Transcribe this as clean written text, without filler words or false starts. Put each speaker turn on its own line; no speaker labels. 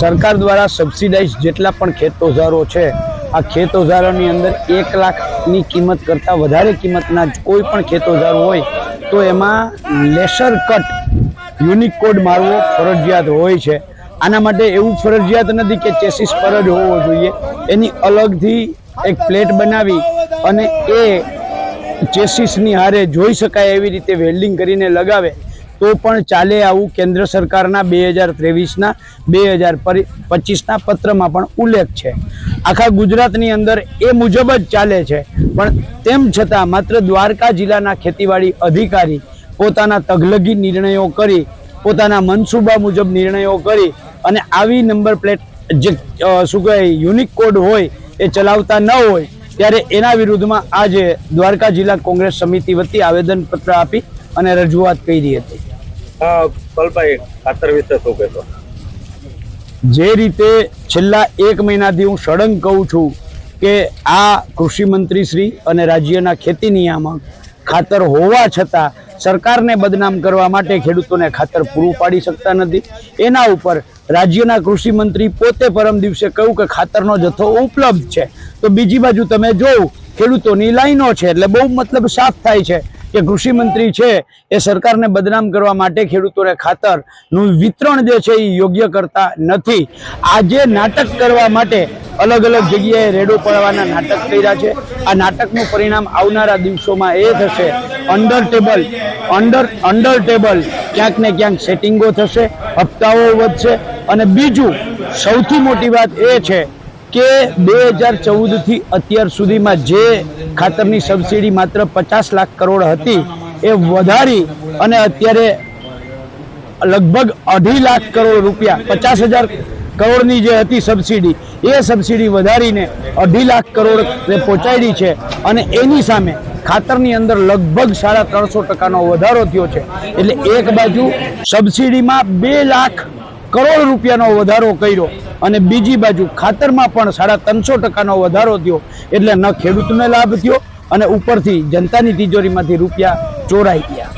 સરકાર દ્વારા સબસિડાઇઝ જેટલા પણ ખેત ઓજારો છે, આ ખેત ઓજારોની અંદર 1 લાખની કિંમત કરતાં વધારે કિંમતના કોઈ પણ ખેત ઓજારો હોય તો એમાં લેસર કટ યુનિક કોડ મારવો ફરજિયાત હોય છે। આના માટે એવું ફરજિયાત નથી કે ચેસિસ પર જ હોવો જોઈએ, એની અલગથી એક પ્લેટ બનાવી અને એ ચેસિસની હારે જોઈ શકાય એવી રીતે વેલ્ડિંગ કરીને લગાવે તો પણ ચાલે। આવું કેન્દ્ર સરકારના 2023ના 2025ના પત્રમાં પણ ઉલ્લેખ છે। આખા ગુજરાતની અંદર એ મુજબ જ ચાલે છે, પણ તેમ છતાં માત્ર દ્વારકા જિલ્લાના ખેતીવાડી અધિકારી પોતાના તગલગી નિર્ણયો કરી, પોતાના મનસૂબા મુજબ નિર્ણયો કરી અને આવી નંબર પ્લેટ જે શું કહેવાય યુનિક કોડ હોય એ ચલાવતા ન હોય, ત્યારે એના વિરુદ્ધમાં આજે દ્વારકા જિલ્લા કોંગ્રેસ સમિતિ વતી આવેદનપત્ર આપી અને રજૂઆત કરી હતી।
પલભાઈ, ખાતર વિશે શું કહેશો?
જે રીતે છેલ્લા 1 મહિનાથી હું સળંગ કહું છું કે આ કૃષિ મંત્રી શ્રી અને રાજ્યના ખેતી નિયામક ખાતર હોવા છતાં સરકારને બદનામ કરવા માટે ખેડૂતોને ખાતર પૂરું પાડી શકતા નથી। એના ઉપર રાજ્યના કૃષિ મંત્રી પોતે પરમ દિવસે કહ્યું કે ખાતરનો જથ્થો ઉપલબ્ધ છે, તો બીજી બાજુ તમે જોવું ખેડૂતોની લાઈનો છે, એટલે બહુ મતલબ સાફ થાય છે કે કૃષિ મંત્રી છે એ સરકારને બદનામ કરવા માટે ખેડૂતોને ખાતરનું વિતરણ જે છે એ યોગ્ય કરતા નથી। આજે નાટક કરવા માટે અલગ અલગ જગ્યાએ રેડો પાડવાના નાટક કર્યા છે। આ નાટકનું પરિણામ આવનારા દિવસોમાં એ થશે, અંડર ટેબલ ક્યાંક ને ક્યાંક સેટિંગો થશે, હપ્તાઓ વધશે। અને બીજું સૌથી મોટી વાત એ છે કે 2014 થી અત્યાર સુધીમાં જે ખાતરની સબસિડી માત્ર 50 લાખ કરોડ હતી એ વધારી અને અત્યારે લગભગ 2.5 લાખ કરોડ રૂપિયા, 50,000 કરોડની જે હતી સબસિડી એ સબસિડી વધારીને 2.5 લાખ કરોડ પહોંચાડી છે। અને એની સામે ખાતરની અંદર લગભગ 350% વધારો થયો છે। એટલે એક બાજુ સબસિડીમાં 2 લાખ કરોડ રૂપિયાનો વધારો કર્યો અને બીજી બાજુ ખાતરમાં પણ 350% વધારો થયો, એટલે ન ખેડૂતને લાભ થયો અને ઉપરથી જનતાની તિજોરીમાંથી રૂપિયા ચોરાઈ ગયા।